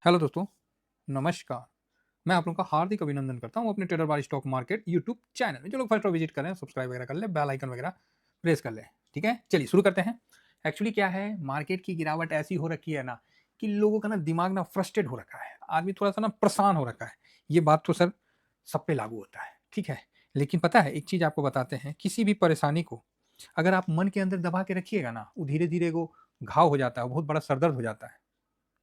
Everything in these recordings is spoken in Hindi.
हेलो दोस्तों, नमस्कार। मैं आप लोगों का हार्दिक अभिनंदन करता हूँ अपने trader by stock market YouTube channel में। जो लोग फर्स्ट बार विजिट कर रहे हैं, सब्सक्राइब वगैरह कर लें, बेल आइकन वगैरह प्रेस कर लें। ठीक है, चलिए शुरू करते हैं। एक्चुअली क्या है, मार्केट की गिरावट ऐसी हो रखी है ना कि लोगों का ना दिमाग ना फ्रस्ट्रेट हो रखा है। आदमी थोड़ा-सा ना परेशान हो रखा है। ये बात तो सर सब पे लागू होता है, ठीक है। लेकिन पता है, एक चीज़ आपको बताते हैं, किसी भी परेशानी को अगर आप मन के अंदर दबा के रखिएगा ना, वो धीरे-धीरे वो घाव हो जाता है, बहुत बड़ा सरदर्द हो जाता है।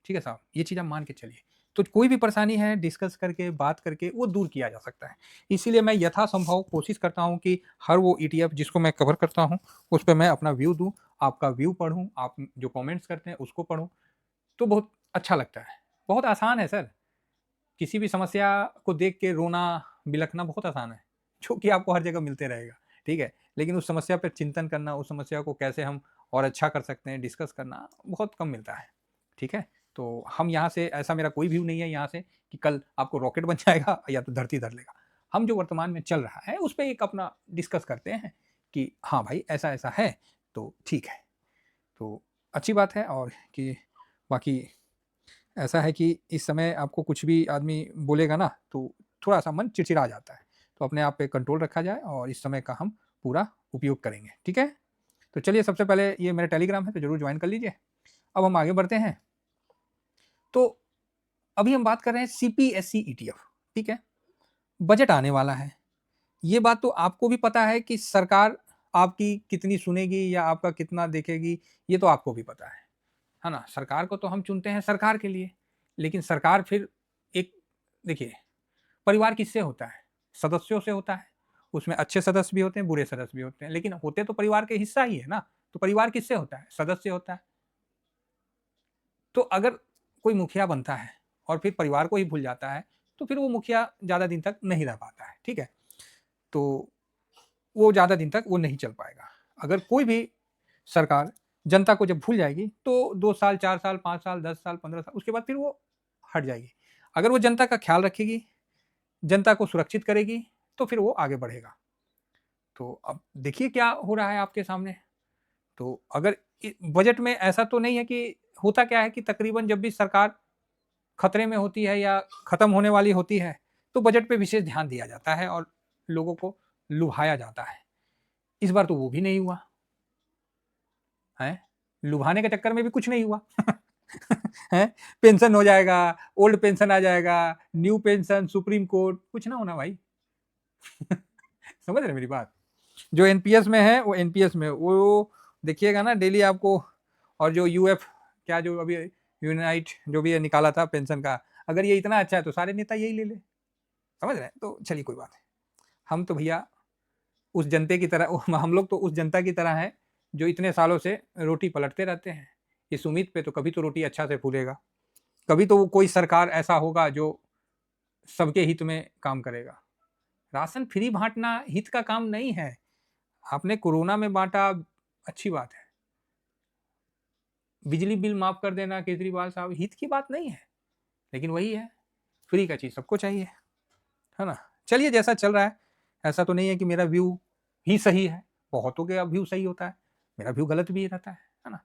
ठीक है साहब, ये चीज़ आप मान के चलिए। तो कोई भी परेशानी है डिस्कस करके, बात करके वो दूर किया जा सकता है। इसीलिए मैं यथासंभव कोशिश करता हूँ कि हर वो ईटीएफ जिसको मैं कवर करता हूँ, उस पे मैं अपना व्यू दूँ, आपका व्यू पढूँ, आप जो कमेंट्स करते हैं उसको पढूँ, तो बहुत अच्छा लगता है। बहुत आसान है सर, किसी भी समस्या को देख के रोना, बिलखना बहुत आसान है, जो कि आपको हर जगह मिलते रहेगा, ठीक है? लेकिन उस समस्या पे चिंतन करना, उस समस्या को कैसे हम और अच्छा कर सकते हैं, डिस्कस करना बहुत कम मिलता है, ठीक है? तो हम यहाँ से ऐसा मेरा कोई व्यू नहीं है यहाँ से कि कल आपको रॉकेट बन जाएगा या तो धरती धर लेगा। हम जो वर्तमान में चल रहा है, उस पे एक अपना डिस्कस करते हैं कि हाँ भाई, ऐसा-ऐसा है, तो ठीक है। तो अच्छी बात है और कि बाकी ऐसा है कि इस समय आपको कुछ भी आदमी बोलेगा ना, तो थोड़ा-सा मन चिड़चिड़ा जाता है। तो अपने आप पे कंट्रोल रखा जाए और इस समय का हम पूरा उपयोग करेंगे, ठीक है? तो चलिए सबसे पहले ये मेरा टेलीग्राम है, तो ज़रूर जॉइन कर लीजिए। अब हम आगे बढ़ते हैं। तो अभी हम बात कर रहे हैं सीपीएसई ईटीएफ, ठीक है? बजट आने वाला है। ये बात तो आपको भी पता है कि सरकार आपकी कितनी सुनेगी या आपका कितना देखेगी, ये तो आपको भी पता है ना? सरकार को तो हम चुनते हैं सरकार के लिए, लेकिन सरकार फिर एक देखिए, परिवार किससे होता है? सदस्यों से होता है। उसमें अच्छे सदस्य भी होते हैं, बुरे सदस्य भी होते हैं, लेकिन होते तो परिवार के हिस्सा ही है ना। तो परिवार किससे होता है? सदस्य होता है। तो अगर कोई मुखिया बनता है और फिर परिवार को ही भूल जाता है, तो फिर वो मुखिया ज़्यादा दिन तक नहीं रह पाता है, ठीक है? तो वो ज़्यादा दिन तक वो नहीं चल पाएगा। अगर कोई भी सरकार जनता को जब भूल जाएगी, तो 2 साल, 4 साल, 5 साल, 10 साल, 15 साल, उसके बाद फिर वो हट जाएगी। अगर वो जनता का ख्याल रखेगी, जनता को सुरक्षित करेगी, तो फिर वो आगे बढ़ेगा। तो अब देखिए क्या हो रहा है आपके सामने। तो अगर बजट में ऐसा तो नहीं है कि होता क्या है कि तकरीबन जब भी सरकार खतरे में होती है या खत्म होने वाली होती है, तो बजट पे विशेष ध्यान दिया जाता है और लोगों को लुभाया जाता है। इस बार तो वो भी नहीं हुआ, हैं? लुभाने के चक्कर में भी कुछ नहीं हुआ। हैं? पेंशन हो जाएगा, ओल्ड पेंशन आ जाएगा, न्यू पेंशन, सुप्रीम कोर्ट, कुछ ना होना भाई। समझ रहे हैं मेरी बात? जो एनपीएस में है, वो एनपीएस में, वो देखिएगा ना डेली आपको। और जो यूएफ क्या जो अभी यूनाइट जो भी निकाला था पेंशन का, अगर ये इतना अच्छा है तो सारे नेता यही ले ले। समझ रहे हैं? तो चलिए कोई बात नहीं। हम तो भैया उस जनते की तरह हम लोग तो उस जनता की तरह हैं जो इतने सालों से रोटी पलटते रहते हैं। इस उम्मीद पे तो कभी तो रोटी अच्छा से फूलेगा। कभी तो कोई सरकार ऐसा होगा जो सबके हित में काम करेगा। राशन फ्री बाँटना हित का काम नहीं है। आपने कोरोना में बाँटा, अच्छी बात है। बिजली बिल माफ़ कर देना केजरीवाल साहब, हित की बात नहीं है। लेकिन वही है, फ्री का चीज़ सबको चाहिए, है ना? चलिए जैसा चल रहा है, ऐसा तो नहीं है कि मेरा व्यू ही सही है, बहुतों का व्यू सही होता है, मेरा व्यू गलत भी रहता है ना?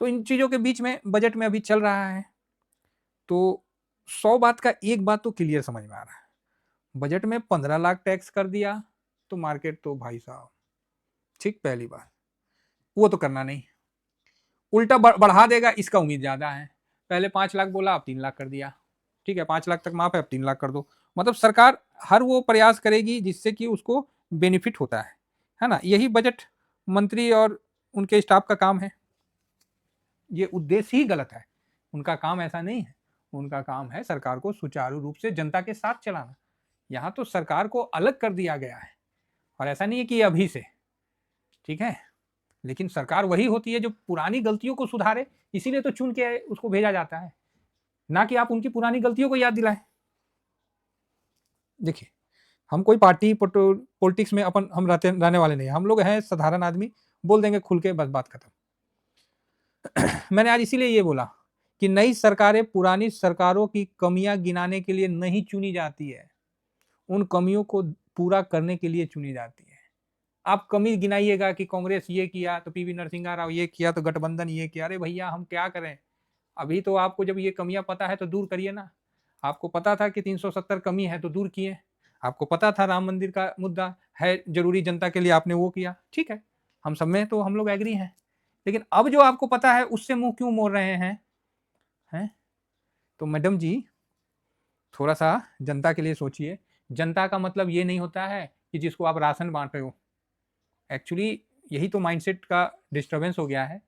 तो इन चीज़ों के बीच में बजट में अभी चल रहा है, तो 100 बात का एक बात तो क्लियर समझ में आ रहा है, बजट में 15 लाख टैक्स कर दिया, तो मार्केट तो भाई साहब ठीक पहली बात, वो तो करना नहीं। उल्टा बढ़ा देगा इसका उम्मीद ज़्यादा है। पहले 5 लाख बोला, अब 3 लाख कर दिया। ठीक है, 5 लाख तक माफ़ है, अब 3 लाख कर दो। मतलब सरकार हर वो प्रयास करेगी जिससे कि उसको बेनिफिट होता है ना? यही बजट मंत्री और उनके स्टाफ का काम है। ये उद्देश्य ही गलत है। उनका काम ऐसा नहीं है। उनका काम है सरकार को सुचारू रूप से जनता के साथ चलाना। यहाँ तो सरकार को अलग कर दिया गया है और ऐसा नहीं है कि अभी से, ठीक है? लेकिन सरकार वही होती है जो पुरानी गलतियों को सुधारे, इसीलिए तो चुन के उसको भेजा जाता है, ना कि आप उनकी पुरानी गलतियों को याद दिलाएं। देखिए, हम कोई पार्टी पॉलिटिक्स में अपन हम रहने वाले नहीं हैं। हम लोग हैं साधारण आदमी, बोल देंगे खुल के, बस बात खत्म। मैंने आज इसीलिए ये बोला कि नई सरकारें पुरानी सरकारों की कमियां गिनाने के लिए नहीं चुनी जाती है, उन कमियों को पूरा करने के लिए चुनी जाती है। आप कमी गिनाइएगा कि कांग्रेस ये किया तो पीवी नरसिंहा राव ये किया तो गठबंधन ये किया, अरे भैया हम क्या करें? अभी तो आपको जब ये कमियां पता है तो दूर करिए ना। आपको पता था कि 370 कमी है तो दूर किए। आपको पता था राम मंदिर का मुद्दा है जरूरी जनता के लिए, आपने वो किया, ठीक है, हम सब में तो हम लोग एग्री हैं। लेकिन अब जो आपको पता है उससे मुंह क्यों मोड़ रहे हैं? तो मैडम जी थोड़ा सा जनता के लिए सोचिए। जनता का मतलब ये नहीं होता है कि जिसको आप राशन बांट रहे हो। एक्चुअली यही तो माइंडसेट का डिस्टरबेंस हो गया है।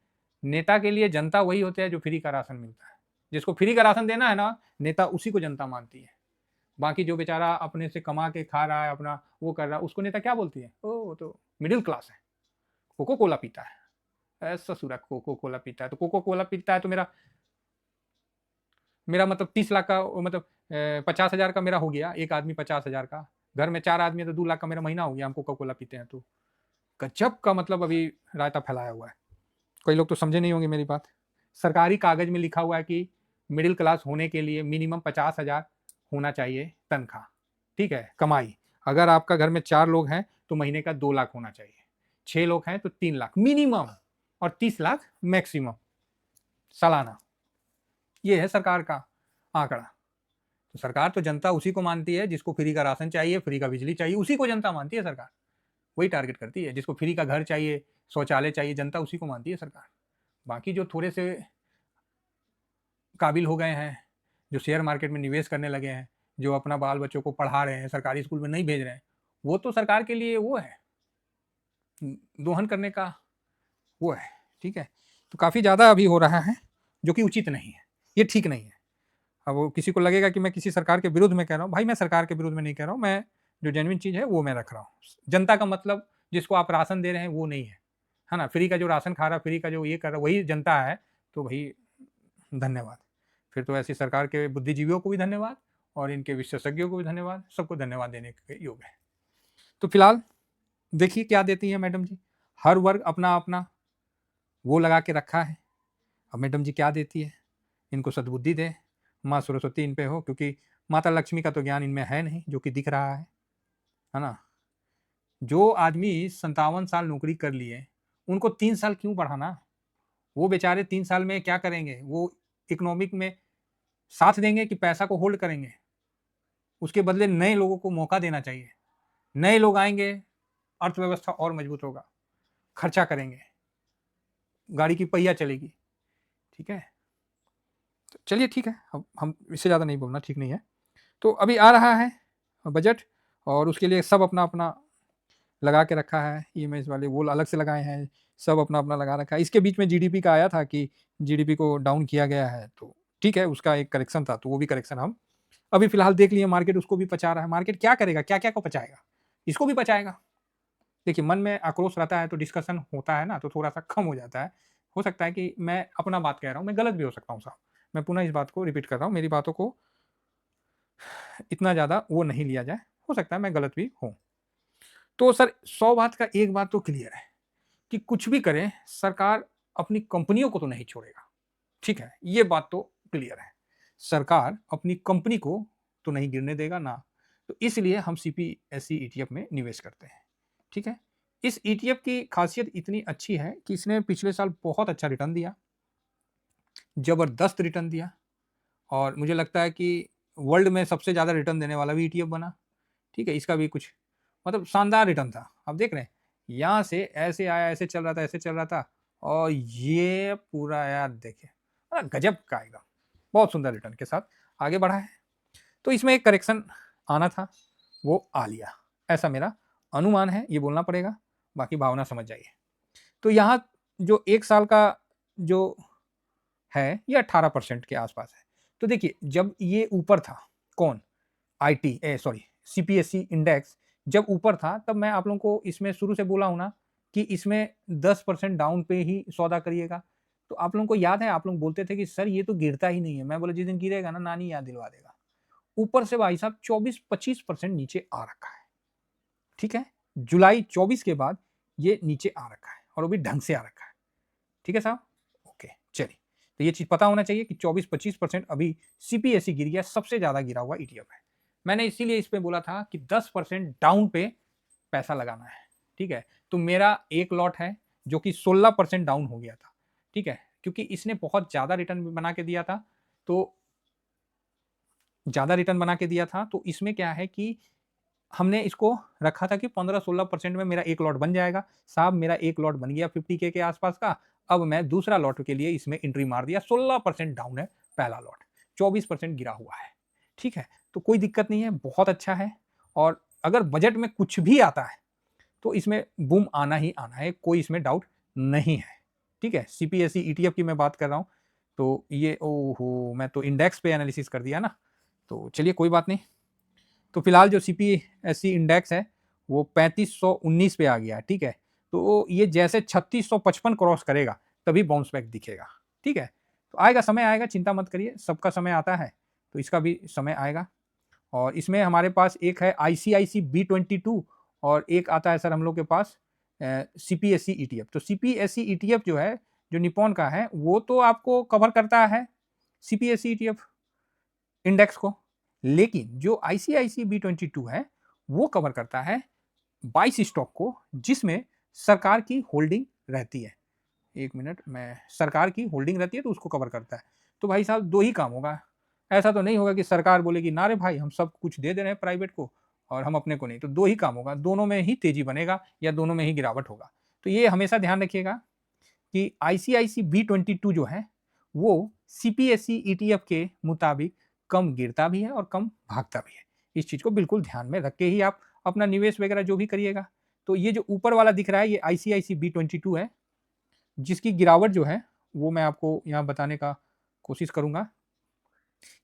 नेता के लिए जनता वही होता है जो फ्री का राशन मिलता है। जिसको फ्री का राशन देना है ना, नेता उसी को जनता मानती है। बाकी जो बेचारा अपने से कमा के खा रहा है, अपना वो कर रहा है, उसको नेता क्या बोलती है? ओ तो मिडिल क्लास है, कोको कोला पीता है। ऐसा सूरा कोको कोला पीता है तो कोको कोला पीता है तो मेरा मेरा मतलब 30 लाख का मतलब 50,000 का मेरा हो गया, एक आदमी 50,000 का, घर में 4 आदमी है तो 2 लाख का मेरा महीना हो गया, हम कोका कोला पीते हैं तो। गजब का मतलब अभी रायता फैलाया हुआ है। कई लोग तो समझे नहीं होंगे मेरी बात। सरकारी कागज में लिखा हुआ है कि मिडिल क्लास होने के लिए मिनिमम 50,000 होना चाहिए तनख्वाह, ठीक है, कमाई। अगर आपका घर में 4 लोग हैं तो महीने का 2 लाख होना चाहिए, 6 लोग हैं तो 3 लाख मिनिमम, और 30 लाख मैक्सिमम सालाना। ये है सरकार का आंकड़ा। तो सरकार तो जनता उसी को मानती है जिसको फ्री का राशन चाहिए, फ्री का बिजली चाहिए, उसी को जनता मानती है सरकार। वही टारगेट करती है। जिसको फ्री का घर चाहिए, शौचालय चाहिए, जनता उसी को मानती है सरकार। बाकी जो थोड़े से काबिल हो गए हैं, जो शेयर मार्केट में निवेश करने लगे हैं, जो अपना बाल बच्चों को पढ़ा रहे हैं, सरकारी स्कूल में नहीं भेज रहे हैं, वो तो सरकार के लिए वो है, दोहन करने का वो है, ठीक है। तो काफ़ी ज़्यादा अभी हो रहा है जो कि उचित नहीं है, ये ठीक नहीं है। अब वो किसी को लगेगा कि मैं किसी सरकार के विरुद्ध में कह रहा हूँ, भाई मैं सरकार के विरुद्ध में नहीं कह रहा हूँ, मैं जो जेन्युइन चीज़ है वो मैं रख रहा हूँ। जनता का मतलब जिसको आप राशन दे रहे हैं वो नहीं है ना? फ्री का जो राशन खा रहा है, फ्री का जो ये कर रहा है वही जनता है, तो भाई धन्यवाद। फिर तो ऐसी सरकार के बुद्धिजीवियों को भी धन्यवाद और इनके विशेषज्ञों को भी धन्यवाद, सबको धन्यवाद देने के योग्य है। तो फिलहाल देखिए क्या देती है मैडम जी। हर वर्ग अपना अपना वो लगा के रखा है। अब मैडम जी क्या देती है, इनको सद्बुद्धि दे, माँ सरस्वती इन पे हो, क्योंकि माता लक्ष्मी का तो ज्ञान इनमें है नहीं जो कि दिख रहा है ना? जो आदमी 57 साल नौकरी कर लिए, उनको 3 साल क्यों बढ़ाना? वो बेचारे 3 साल में क्या करेंगे? वो इकोनॉमिक में साथ देंगे कि पैसा को होल्ड करेंगे? उसके बदले नए लोगों को मौका देना चाहिए। नए लोग आएँगे, अर्थव्यवस्था और मजबूत होगा, खर्चा करेंगे, गाड़ी की पहिया चलेगी, ठीक है? तो चलिए ठीक है, अब हम इससे ज़्यादा नहीं बोलना ठीक नहीं है। तो अभी आ रहा है बजट, और उसके लिए सब अपना-अपना लगा के रखा है, ईएमआईज़ वाले वो अलग से लगाए हैं, सब अपना-अपना लगा रखा है। इसके बीच में जीडीपी का आया था कि जीडीपी को डाउन किया गया है, तो ठीक है, उसका एक करेक्शन था, तो वो भी करेक्शन हम अभी फिलहाल देख लिए। मार्केट उसको भी पचा रहा है। मार्केट क्या करेगा? क्या-क्या को पचाएगा? इसको भी पचाएगा। देखिए, मन में आक्रोश रहता है तो डिस्कशन होता है ना, तो थोड़ा-सा कम हो जाता है। हो सकता है कि मैं अपना बात कह रहा हूँ, मैं गलत भी हो सकता हूँ साहब। मैं पुनः इस बात को रिपीट कर रहा हूँ, मेरी बातों को इतना ज़्यादा वो नहीं लिया जाए, हो सकता है मैं गलत भी हूँ। तो सर 100 बात का एक बात तो क्लियर है कि कुछ भी करें, सरकार अपनी कंपनियों को तो नहीं छोड़ेगा, ठीक है? ये बात तो क्लियर है। सरकार अपनी कंपनी को तो नहीं गिरने देगा ना, तो इसलिए हम सीपीएसई ईटीएफ में निवेश करते हैं, ठीक है? इस ईटीएफ की खासियत इतनी अच्छी है कि इसने पिछले साल बहुत अच्छा रिटर्न दिया, जबरदस्त रिटर्न दिया, और मुझे लगता है कि वर्ल्ड में सबसे ज़्यादा रिटर्न देने वाला भी ईटीएफ बना, ठीक है? इसका भी कुछ मतलब शानदार रिटर्न था। आप देख रहे हैं, यहाँ से ऐसे आया, ऐसे चल रहा था, ऐसे चल रहा था, और ये पूरा यार देखिए, गजब का एकदम, बहुत सुंदर रिटर्न के साथ आगे बढ़ा है। तो इसमें एक करेक्शन आना था, वो आ लिया, ऐसा मेरा अनुमान है, ये बोलना पड़ेगा, बाकी भावना समझ जाइए। तो यहाँ जो 1 साल का जो है, ये 18% के आसपास है। तो देखिए, जब ये ऊपर था, कौन? सीपीएसई इंडेक्स जब ऊपर था, तब मैं आप लोगों को इसमें शुरू से बोला हूँ ना कि इसमें 10% डाउन पे ही सौदा करिएगा। तो आप लोगों को याद है, आप लोग बोलते थे कि सर ये तो गिरता ही नहीं है। मैं बोला जिस दिन गिरेगा ना, नानी याद दिलवा देगा। ऊपर से भाई साहब 24-25% नीचे आ रखा है, ठीक है? जुलाई 24 के बाद ये नीचे आ रखा है, और वो भी ढंग से आ रखा है, ठीक है साहब? ओके, चलिए। तो ये चीज़ पता होना चाहिए कि 24-25% अभी सीपीएसई गिर गया, सबसे ज़्यादा गिरा हुआ ईटीएफ है। मैंने इसीलिए इस पे बोला था कि 10% डाउन पे पैसा लगाना है, ठीक है? तो मेरा एक लॉट है जो कि 16% डाउन हो गया था, ठीक है? क्योंकि इसने बहुत ज़्यादा रिटर्न बना के दिया था, तो ज़्यादा रिटर्न बना के दिया था, तो इसमें क्या है कि हमने इसको रखा था कि 15-16% में मेरा एक लॉट बन जाएगा। साहब मेरा एक लॉट बन गया 50K के आसपास का। अब मैं दूसरा लॉट के लिए इसमें एंट्री मार दिया, 16% डाउन है पहला लॉट, 24% गिरा हुआ है। ठीक है? तो कोई दिक्कत नहीं है, बहुत अच्छा है। और अगर बजट में कुछ भी आता है, तो इसमें बूम आना ही आना है, कोई इसमें डाउट नहीं है। ठीक है? सीपीएसई ईटीएफ की मैं बात कर रहा हूँ, तो ये ओहो! मैं तो इंडेक्स पे एनालिसिस कर दिया ना, तो चलिए कोई बात नहीं। तो फिलहाल जो सीपीएसई इंडेक्स है वो 3519 पे आ गया है। ठीक है? तो ये जैसे 3655 क्रॉस करेगा तभी बाउंस बैक दिखेगा। ठीक है? तो आएगा, समय आएगा, चिंता मत करिए, सबका समय आता है, तो इसका भी समय आएगा। और इसमें हमारे पास एक है आईसीआईसी B22 और एक आता है सर हम लोग के पास सीपीएसई ईटीएफ। तो सीपीएसई ईटीएफ जो है, जो निप्पॉन का है, वो तो आपको कवर करता है सीपीएसई ईटीएफ इंडेक्स को, लेकिन जो आईसीआईसी B22 है वो कवर करता है 22 स्टॉक को जिसमें सरकार की होल्डिंग रहती है। एक मिनट, मैं सरकार की होल्डिंग रहती है तो उसको कवर करता है। तो भाई साहब दो ही काम होगा, ऐसा तो नहीं होगा कि सरकार बोलेगी ना रे भाई हम सब कुछ दे दे रहे हैं प्राइवेट को और हम अपने को नहीं। तो दो ही काम होगा, दोनों में ही तेजी बनेगा या दोनों में ही गिरावट होगा। तो ये हमेशा ध्यान रखिएगा कि आईसीआईसी B22 जो है वो सीपीएसई ईटीएफ के मुताबिक कम गिरता भी है और कम भागता भी है। इस चीज को बिल्कुल ध्यान में रख के ही आप अपना निवेश वगैरह जो भी करिएगा। तो ये जो ऊपर वाला दिख रहा है ये आईसीआईसी B22 है, जिसकी गिरावट जो है वो मैं आपको यहाँ बताने का कोशिश करूंगा।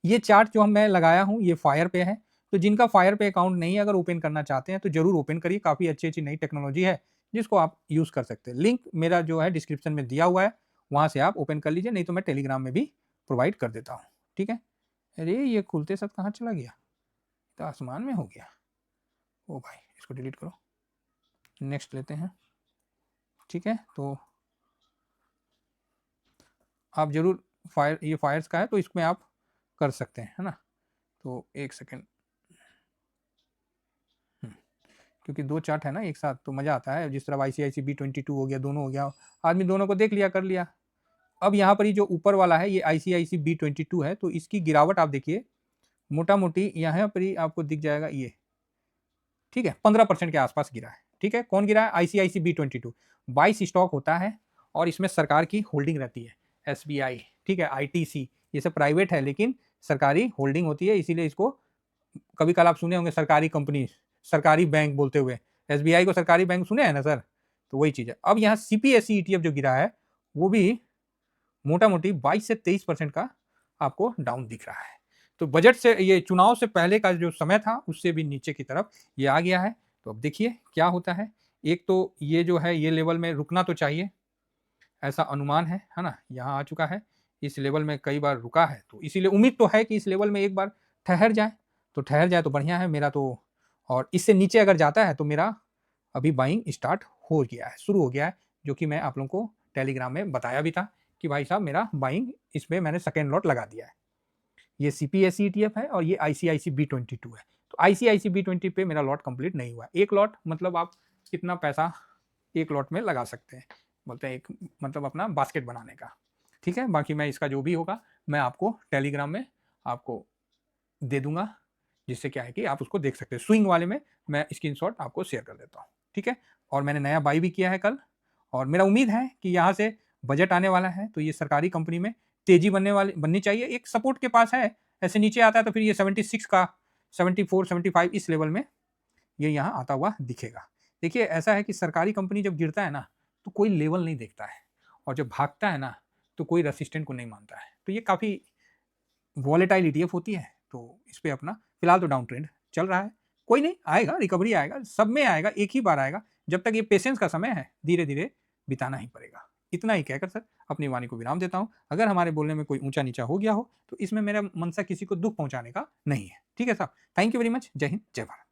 ये चार्ट जो मैं लगाया हूँ ये फायर पे है, तो जिनका फायर पे अकाउंट नहीं है अगर ओपन करना चाहते हैं तो जरूर ओपन करिए, काफ़ी अच्छी अच्छी नई टेक्नोलॉजी है जिसको आप यूज़ कर सकते हैं। लिंक मेरा जो है डिस्क्रिप्शन में दिया हुआ है, वहाँ से आप ओपन कर लीजिए, नहीं तो मैं टेलीग्राम में भी प्रोवाइड कर देता हूँ। ठीक है? अरे ये खुलते साथ कहाँ चला गया, तो आसमान में हो गया। ओ भाई इसको डिलीट करो, नेक्स्ट लेते हैं। ठीक है? तो आप जरूर ये फायर्स का है तो इसमें आप कर सकते हैं, है ना? तो एक सेकेंड, क्योंकि दो चार्ट है ना एक साथ तो मज़ा आता है। जिस तरह आईसीआईसी B22 हो गया, दोनों हो गया, आदमी दोनों को देख लिया, कर लिया। अब यहाँ पर ये जो ऊपर वाला है ये आईसीआईसी B22 है, तो इसकी गिरावट आप देखिए मोटा मोटी यहाँ पर ही आपको दिख जाएगा ये। ठीक है? 15% के आसपास गिरा है। ठीक है? कौन गिरा है? ICIC B22। 22 स्टॉक होता है और इसमें सरकार की होल्डिंग रहती है। एसबीआई, ठीक है, आईटीसी, ये सब प्राइवेट है लेकिन सरकारी होल्डिंग होती है, इसीलिए इसको कभी कल आप सुने होंगे सरकारी कंपनी, सरकारी बैंक बोलते हुए। एसबीआई को सरकारी बैंक सुने हैं ना सर? तो वही चीज़ है। अब यहाँ सीपीएसई ईटीएफ जो गिरा है वो भी मोटा मोटी 22 से 23% का आपको डाउन दिख रहा है। तो बजट से, ये चुनाव से पहले का जो समय था उससे भी नीचे की तरफ ये आ गया है। तो अब देखिए क्या होता है। एक तो ये जो है ये लेवल में रुकना तो चाहिए, ऐसा अनुमान है ना? यहाँ आ चुका है, इस लेवल में कई बार रुका है, तो इसीलिए उम्मीद तो है कि इस लेवल में एक बार ठहर जाए, तो ठहर जाए तो बढ़िया है मेरा तो। और इससे नीचे अगर जाता है तो मेरा अभी बाइंग स्टार्ट हो गया है, शुरू हो गया है, जो कि मैं आप लोगों को टेलीग्राम में बताया भी था कि भाई साहब मेरा बाइंग इसमें मैंने सेकेंड लॉट लगा दिया है। ये सीपीएसई ईटीएफ है और ये आईसीआईसी B22 है। तो आईसीआईसी B20 पे मेरा लॉट कंप्लीट नहीं हुआ। एक लॉट मतलब आप कितना पैसा एक लॉट में लगा सकते हैं, बोलते हैं एक मतलब अपना बास्केट बनाने का। ठीक है? बाकी मैं इसका जो भी होगा मैं आपको टेलीग्राम में आपको दे दूंगा, जिससे क्या है कि आप उसको देख सकते हैं। स्विंग वाले में मैं स्क्रीनशॉट आपको शेयर कर देता हूँ। ठीक है? और मैंने नया बाई भी किया है कल, और मेरा उम्मीद है कि यहाँ से बजट आने वाला है तो ये सरकारी कंपनी में तेजी बननी चाहिए। एक सपोर्ट के पास है, ऐसे नीचे आता है तो फिर ये 76 का 74 75 इस लेवल में ये यहाँ आता हुआ दिखेगा। देखिए ऐसा है कि सरकारी कंपनी जब गिरता है ना तो कोई लेवल नहीं देखता है, और जब भागता है ना तो कोई रेसिस्टेंट को नहीं मानता है। तो ये काफ़ी वॉलेटाइल ईटीएफ होती है, तो इस पर अपना फिलहाल तो डाउन ट्रेंड चल रहा है। कोई नहीं, आएगा, रिकवरी आएगा, सब में आएगा, एक ही बार आएगा। जब तक ये पेशेंस का समय है धीरे धीरे बिताना ही पड़ेगा। इतना ही कहकर सर अपनी वाणी को विराम देता हूँ। अगर हमारे बोलने में कोई ऊंचा नीचा हो गया हो तो इसमें मेरा मनसा किसी को दुख पहुंचाने का नहीं है। ठीक है साहब? Thank you very much. जय हिंद, जय भारत।